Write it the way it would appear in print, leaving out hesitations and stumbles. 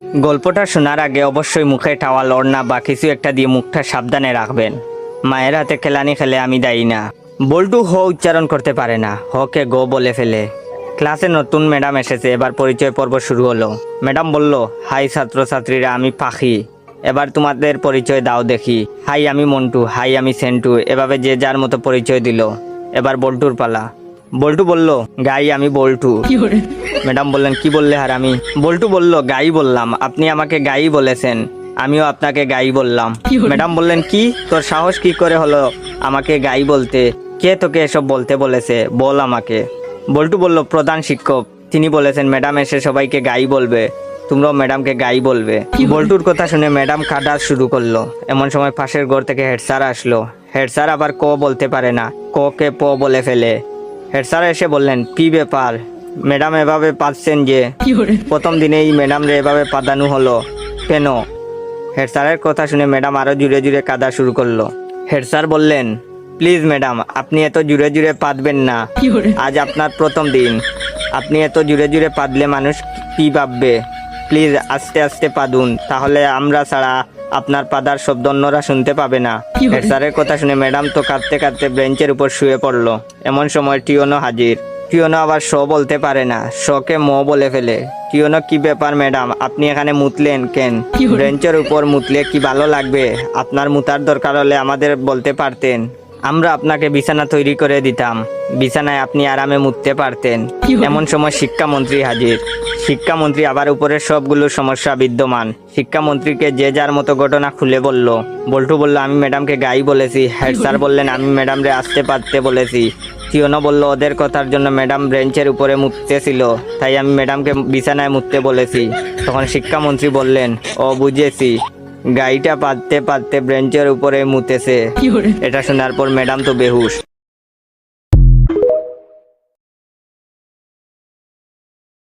গল্পটা শোনার আগে অবশ্যই মুখে টাওয়াল ওড়না বা কিছু একটা দিয়ে মুখটা সাবধানে রাখবেন। মায়ের হাতে খেলানি খেলে আমি দায়ী না। বল্টু হ উচ্চারণ করতে পারে না, হকে গো বলে ফেলে। ক্লাসে নতুন ম্যাডাম এসেছে, এবার পরিচয় পর্ব শুরু হলো। ম্যাডাম বলল, হাই ছাত্রছাত্রীরা, আমি পাখি, এবার তোমাদের পরিচয় দাও দেখি। হাই আমি মন্টু, হাই আমি সেন্টু, এভাবে যে যার মতো পরিচয় দিল। এবার বল্টুর পালা। বল্টু বলল, গাই আমি বল্টু। ম্যাডাম বললেন, কি বললে হারামি? বল্টু বলল, গাই বললাম, আপনি আমাকে গাই বলেছেন, আমিও আপনাকে গাই বললাম। ম্যাডাম বললেন, কি তোর সাহস কি করে হলো আমাকে গাই বলতে? কে তোকে এসব বলতে বলেছে, বল আমাকে। বল্টু বলল, প্রধান শিক্ষক, তিনি বলেছেন ম্যাডাম এসে সবাইকে গাই বলবে, তোমরাও ম্যাডামকে গাই বলবে। বল্টুর কথা শুনে ম্যাডাম কাঁদা শুরু করলো। এমন সময় পাশের ঘর থেকে হেড স্যার আসলো। হেড স্যার আবার ক বলতে পারে না, ক কে প বলে ফেলে। হেড স্যার এসে বললেন, কি ব্যাপার ম্যাডাম, এভাবে পাচ্ছেন যে? প্রথম দিনেই ম্যাডাম রে এভাবে পাদানো হলো কেন? হেড স্যারের কথা শুনে ম্যাডাম আরো জুড়ে জুড়ে কাঁদা শুরু করলো। হেড স্যার বললেন, প্লিজ ম্যাডাম, আপনি এত জুড়ে জুড়ে পাদবেন না, আজ আপনার প্রথম দিন, আপনি এত জুড়ে জুড়ে পাদলে মানুষ কি ভাববে? প্লিজ আস্তে আস্তে পাদুন, তাহলে আমরা ছাড়া আপনার পাদার শব্দ অন্যরা শুনতে পাবে না। হেড স্যারের কথা শুনে ম্যাডাম তো কাঁদতে কাঁদতে বেঞ্চের উপর শুয়ে পড়লো। এমন সময় টিওনো হাজির। টিওনো আবার শ বলতে পারে না, শকে ম বলে ফেলে। টিওনো, কি ব্যাপার ম্যাডাম, আপনি এখানে মুতলেন কেন? বেঞ্চের উপর মুতলে কি ভালো লাগবে? আপনার মুতার দরকার হলে আমাদের বলতে পারতেন, আমরা আপনাকে বিছানা তৈরি করে দিতাম, বিছানায় আপনি আরামে মুততে পারতেন। এমন সময় শিক্ষামন্ত্রী হাজির। শিক্ষামন্ত্রী আবার উপরের সবগুলো সমস্যা বিদ্যমান। শিক্ষামন্ত্রীকে যে যার মতো ঘটনা খুলে বলল। বল্টু বলল, আমি ম্যাডামকে গাই বলেছি। হেড স্যার বললেন, আমি ম্যাডামরে আসতে পারতে বলেছি। টিওনো বলল, ওদের কথার জন্য ম্যাডাম বেঞ্চের উপরে মুততেছিল, তাই আমি ম্যাডামকে বিছানায় মুততে বলেছি। তখন শিক্ষামন্ত্রী বললেন, ও বুঝেছি, গাইটা পাততে পাততে বেঞ্চের উপরে মুতেছে। এটা শোনার পর ম্যাডাম তো বেহুশ।